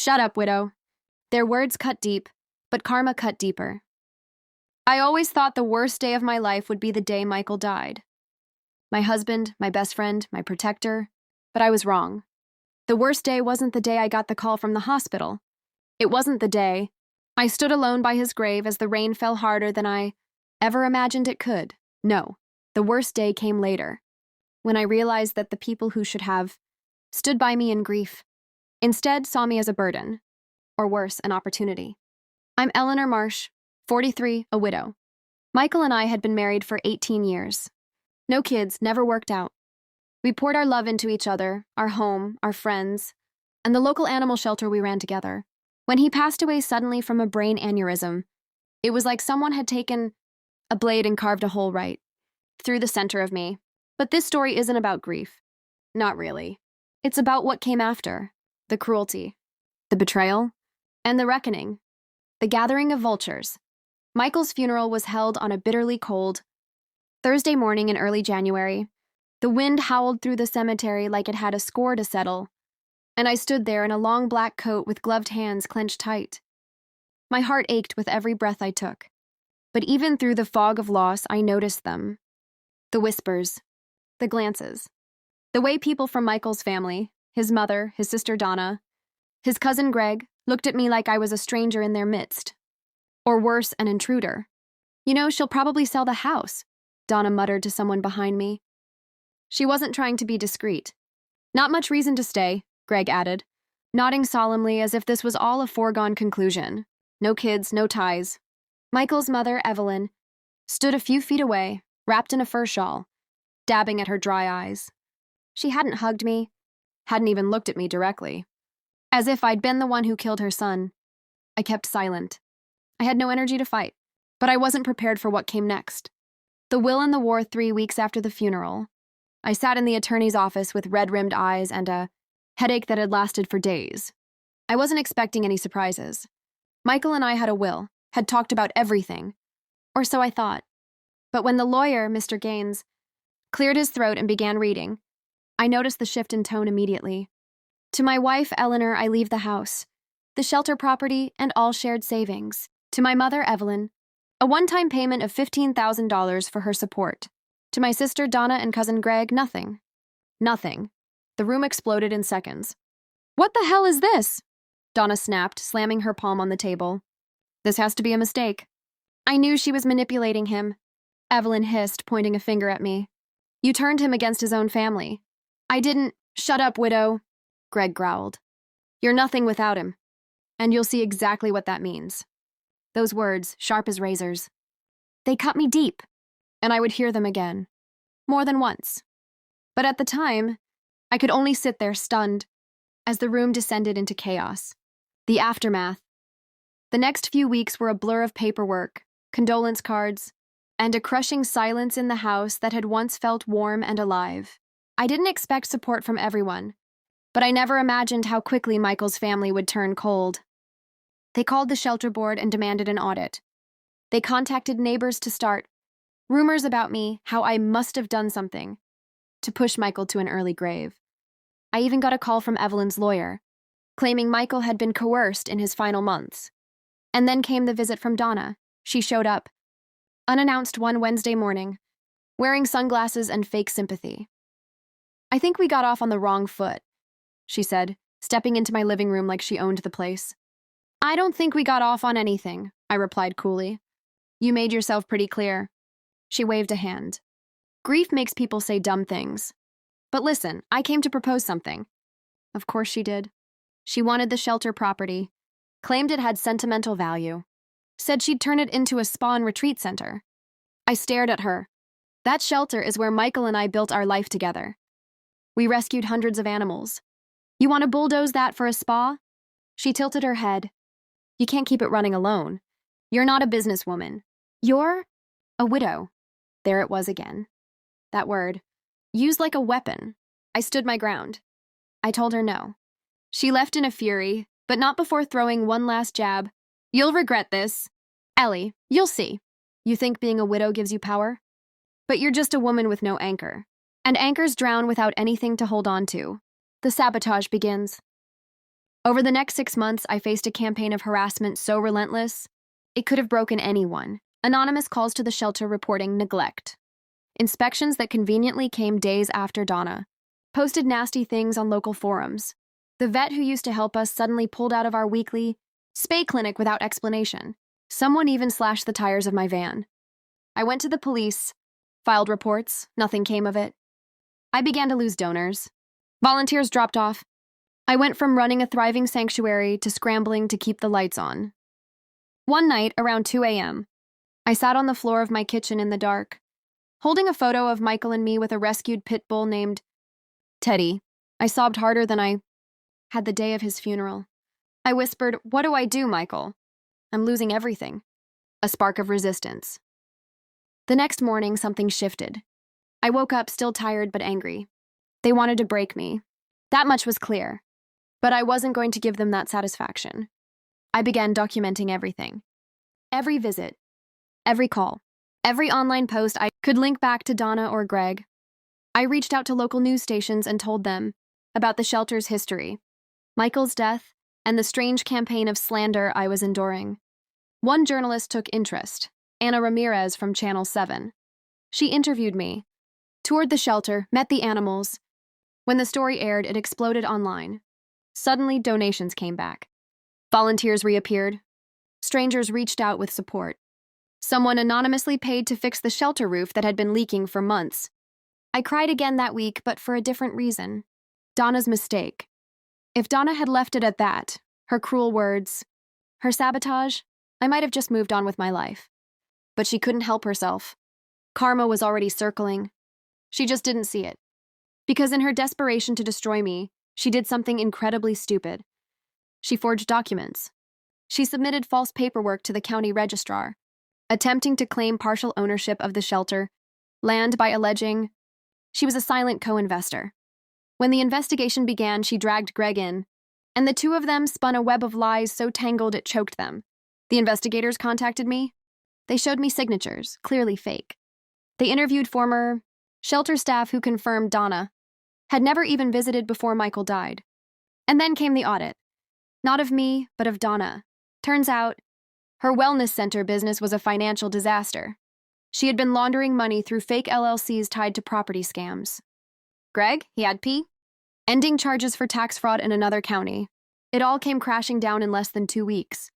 Shut up, widow. Their words cut deep, but karma cut deeper. I always thought the worst day of my life would be the day Michael died. My husband, my best friend, my protector, but I was wrong. The worst day wasn't the day I got the call from the hospital. It wasn't the day I stood alone by his grave as the rain fell harder than I ever imagined it could. No, the worst day came later, when I realized that the people who should have stood by me in grief instead saw me as a burden, or worse, an opportunity. I'm Eleanor Marsh, 43, a widow. Michael and I had been married for 18 years. No kids, never worked out. We poured our love into each other, our home, our friends, and the local animal shelter we ran together. When he passed away suddenly from a brain aneurysm, it was like someone had taken a blade and carved a hole right through the center of me. But this story isn't about grief. Not really. It's about what came after. The cruelty, the betrayal, and the reckoning. The gathering of vultures. Michael's funeral was held on a bitterly cold Thursday morning in early January. The wind howled through the cemetery like it had a score to settle, and I stood there in a long black coat with gloved hands clenched tight. My heart ached with every breath I took. But even through the fog of loss, I noticed them. The whispers, the glances, the way people from Michael's family, his mother, his sister Donna, his cousin Greg, looked at me like I was a stranger in their midst. Or worse, an intruder. You know, she'll probably sell the house, Donna muttered to someone behind me. She wasn't trying to be discreet. Not much reason to stay, Greg added, nodding solemnly as if this was all a foregone conclusion. No kids, no ties. Michael's mother, Evelyn, stood a few feet away, wrapped in a fur shawl, dabbing at her dry eyes. She hadn't hugged me, hadn't even looked at me directly. As if I'd been the one who killed her son. I kept silent. I had no energy to fight, but I wasn't prepared for what came next. The will and the war 3 weeks after the funeral. I sat in the attorney's office with red-rimmed eyes and a headache that had lasted for days. I wasn't expecting any surprises. Michael and I had a will, had talked about everything. Or so I thought. But when the lawyer, Mr. Gaines, cleared his throat and began reading, I noticed the shift in tone immediately. To my wife, Eleanor, I leave the house, the shelter property, and all shared savings. To my mother, Evelyn, a one-time payment of $15,000 for her support. To my sister, Donna, and cousin Greg, nothing. Nothing. The room exploded in seconds. What the hell is this? Donna snapped, slamming her palm on the table. This has to be a mistake. I knew she was manipulating him. Evelyn hissed, pointing a finger at me. You turned him against his own family. I didn't. Shut up, widow, Greg growled. You're nothing without him. And you'll see exactly what that means. Those words, sharp as razors. They cut me deep, and I would hear them again. More than once. But at the time, I could only sit there stunned as the room descended into chaos. The aftermath. The next few weeks were a blur of paperwork, condolence cards, and a crushing silence in the house that had once felt warm and alive. I didn't expect support from everyone, but I never imagined how quickly Michael's family would turn cold. They called the shelter board and demanded an audit. They contacted neighbors to start rumors about me, how I must have done something to push Michael to an early grave. I even got a call from Evelyn's lawyer, claiming Michael had been coerced in his final months. And then came the visit from Donna. She showed up, unannounced one Wednesday morning, wearing sunglasses and fake sympathy. I think we got off on the wrong foot, she said, stepping into my living room like she owned the place. I don't think we got off on anything, I replied coolly. You made yourself pretty clear. She waved a hand. Grief makes people say dumb things. But listen, I came to propose something. Of course she did. She wanted the shelter property, claimed it had sentimental value, said she'd turn it into a spa and retreat center. I stared at her. That shelter is where Michael and I built our life together. We rescued hundreds of animals. You want to bulldoze that for a spa? She tilted her head. You can't keep it running alone. You're not a businesswoman. You're a widow. There it was again. That word, used like a weapon. I stood my ground. I told her no. She left in a fury, but not before throwing one last jab. You'll regret this. Ellie, you'll see. You think being a widow gives you power? But you're just a woman with no anchor. And anchors drown without anything to hold on to. The sabotage begins. Over the next 6 months, I faced a campaign of harassment so relentless, it could have broken anyone. Anonymous calls to the shelter reporting neglect. Inspections that conveniently came days after Donna. Posted nasty things on local forums. The vet who used to help us suddenly pulled out of our weekly spay clinic without explanation. Someone even slashed the tires of my van. I went to the police, filed reports, nothing came of it. I began to lose donors. Volunteers dropped off. I went from running a thriving sanctuary to scrambling to keep the lights on. One night, around 2 a.m., I sat on the floor of my kitchen in the dark, holding a photo of Michael and me with a rescued pit bull named Teddy. I sobbed harder than I had the day of his funeral. I whispered, "What do I do, Michael? I'm losing everything." A spark of resistance. The next morning, something shifted. I woke up still tired but angry. They wanted to break me. That much was clear. But I wasn't going to give them that satisfaction. I began documenting everything. Every visit, every call, every online post I could link back to Donna or Greg. I reached out to local news stations and told them about the shelter's history, Michael's death, and the strange campaign of slander I was enduring. One journalist took interest, Anna Ramirez from Channel 7. She interviewed me, toured the shelter, met the animals. When the story aired, it exploded online. Suddenly, donations came back. Volunteers reappeared. Strangers reached out with support. Someone anonymously paid to fix the shelter roof that had been leaking for months. I cried again that week, but for a different reason. Donna's mistake. If Donna had left it at that, her cruel words, her sabotage, I might have just moved on with my life. But she couldn't help herself. Karma was already circling. She just didn't see it. Because in her desperation to destroy me, she did something incredibly stupid. She forged documents. She submitted false paperwork to the county registrar, attempting to claim partial ownership of the shelter, land by alleging she was a silent co-investor. When the investigation began, she dragged Greg in, and the two of them spun a web of lies so tangled it choked them. The investigators contacted me. They showed me signatures, clearly fake. They interviewed former shelter staff who confirmed Donna had never even visited before Michael died. And then came the audit. Not of me, but of Donna. Turns out, her wellness center business was a financial disaster. She had been laundering money through fake LLCs tied to property scams. Greg, he had ending charges for tax fraud in another county. It all came crashing down in less than 2 weeks.